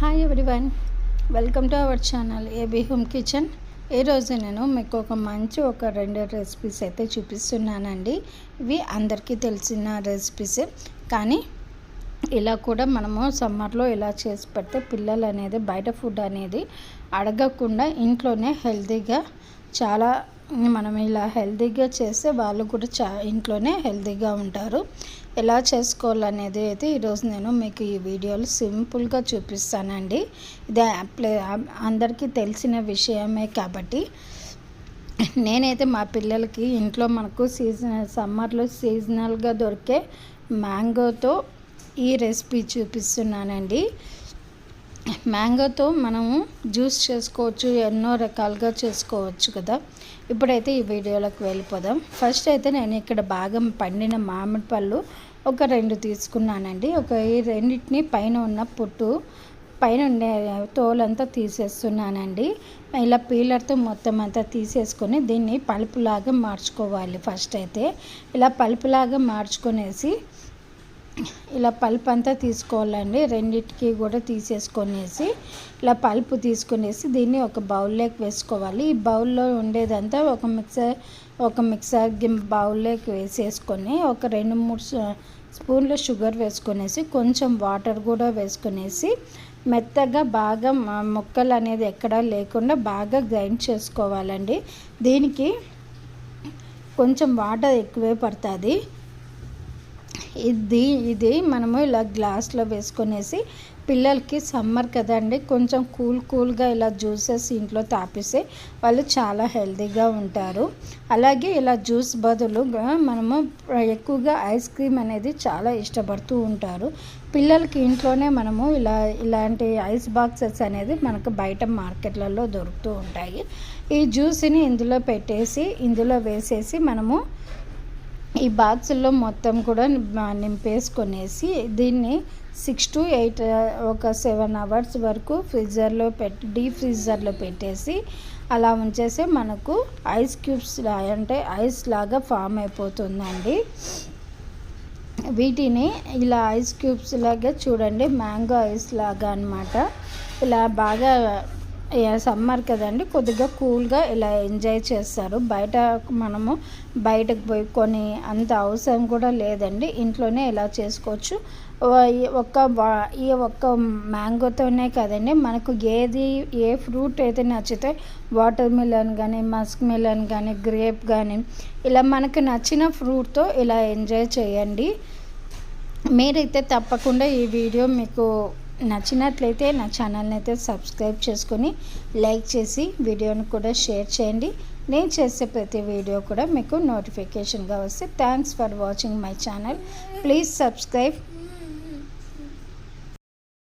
Hi everyone, welcome to our channel AB home kitchen. ఈరోజు నేను మీకు ఒక రెండు రెసిపీస్ అయితే చూపిస్తున్నానండి. ఇవి అందరికీ తెలిసిన రెసిపీస్, కానీ ఇలా కూడా మనము సమ్మర్లో ఇలా చేసి పెడితే పిల్లలు అనేది బయట ఫుడ్ అనేది అడగకుండా ఇంట్లోనే హెల్తీగా చాలా మనం ఇలా హెల్తీగా చేస్తే వాళ్ళు కూడా ఇంట్లోనే హెల్తీగా ఉంటారు. ఎలా చేసుకోవాలనేది అయితే ఈరోజు నేను మీకు ఈ వీడియోలో సింపుల్గా చూపిస్తానండి. ఇది అందరికీ తెలిసిన విషయమే కాబట్టి నేనైతే మా పిల్లలకి ఇంట్లో మనకు సమ్మర్లో సీజనల్గా దొరికే మ్యాంగోతో ఈ రెసిపీ చూపిస్తున్నానండి. మ్యాంగోతో మనము జ్యూస్ చేసుకోవచ్చు, ఎన్నో రకాలుగా చేసుకోవచ్చు కదా. ఇప్పుడైతే ఈ వీడియోలోకి వెళ్ళిపోదాం. ఫస్ట్ అయితే నేను ఇక్కడ బాగా పండిన మామిడి పళ్ళు ఒక 2 తీసుకున్నానండి. ఈ రెండింటిని పైన ఉన్న పైన ఉండే తోలంతా తీసేస్తున్నానండి. ఇలా పీలర్తో మొత్తం అంతా తీసేసుకొని దీన్ని పలుపులాగా మార్చుకోవాలి. ఫస్ట్ అయితే ఇలా పలుపులాగా మార్చుకొనేసి ఇలా పల్ప్ అంతా తీసుకోవాలండి. రెండింటికి కూడా తీసేసుకొనేసి ఇలా పల్పు తీసుకునేసి దీన్ని ఒక బౌల్లోకి వేసుకోవాలి. ఈ బౌల్లో ఉండేదంతా ఒక మిక్సర్ బౌల్లోకి వేసేసుకొని ఒక 2-3 స్పూన్ల షుగర్ వేసుకొనేసి కొంచెం వాటర్ కూడా వేసుకొనేసి మెత్తగా బాగా ముక్కలు అనేది ఎక్కడా లేకుండా బాగా గ్రైండ్ చేసుకోవాలండి. దీనికి కొంచెం వాటర్ ఎక్కువే పడుతుంది. ఇది మనము ఇలా గ్లాస్లో వేసుకొనేసి పిల్లలకి సమ్మర్ కదండి, కొంచెం కూల్గా ఇలా జ్యూసెస్ ఇంట్లో తాపిస్తే వాళ్ళు చాలా హెల్తీగా ఉంటారు. అలాగే ఇలా జ్యూస్ బదులుగా మనము ఎక్కువగా ఐస్ క్రీమ్ అనేది చాలా ఇష్టపడుతూ ఉంటారు పిల్లలకి. ఇంట్లోనే మనము ఇలాంటి ఐస్ బాక్సెస్ అనేది మనకు బయట మార్కెట్లలో దొరుకుతూ ఉంటాయి. ఈ జ్యూస్ని ఇందులో వేసేసి మనము ఈ బాక్సుల్లో మొత్తం కూడా నింపేసుకొనేసి దీన్ని 6 to 8 ఒక 7 hours వరకు డీప్ ఫ్రీజర్లో పెట్టేసి అలా ఉంచేసి మనకు ఐస్ క్యూబ్స్ అంటే ఐస్ లాగా ఫామ్ అయిపోతుందండి. వీటిని ఇలా ఐస్ క్యూబ్స్ లాగా చూడండి, మ్యాంగో ఐస్ లాగా అన్నమాట. ఇలా బాగా సమ్మర్ కదండి, కొద్దిగా కూల్గా ఇలా ఎంజాయ్ చేస్తారు. మనము బయటకు పోయి కొని అంత అవసరం కూడా లేదండి, ఇంట్లోనే ఇలా చేసుకోవచ్చు. ఈ ఒక్క మ్యాంగోతోనే కదండి, మనకు ఏ ఫ్రూట్ అయితే నచ్చితే వాటర్ మిలన్ కానీ, మస్క్ మిలన్ కానీ, గ్రేప్ కానీ ఇలా మనకు నచ్చిన ఫ్రూట్తో ఇలా ఎంజాయ్ చేయండి. మీరైతే తప్పకుండా ఈ వీడియో మీకు నచ్చినట్లయితే నా ఛానల్ని అయితే సబ్స్క్రైబ్ చేసుకొని లైక్ చేసి వీడియోని కూడా షేర్ చేయండి. నేను చేసే ప్రతి వీడియో కూడా మీకు నోటిఫికేషన్గా వస్తే thanks for watching my channel. Please subscribe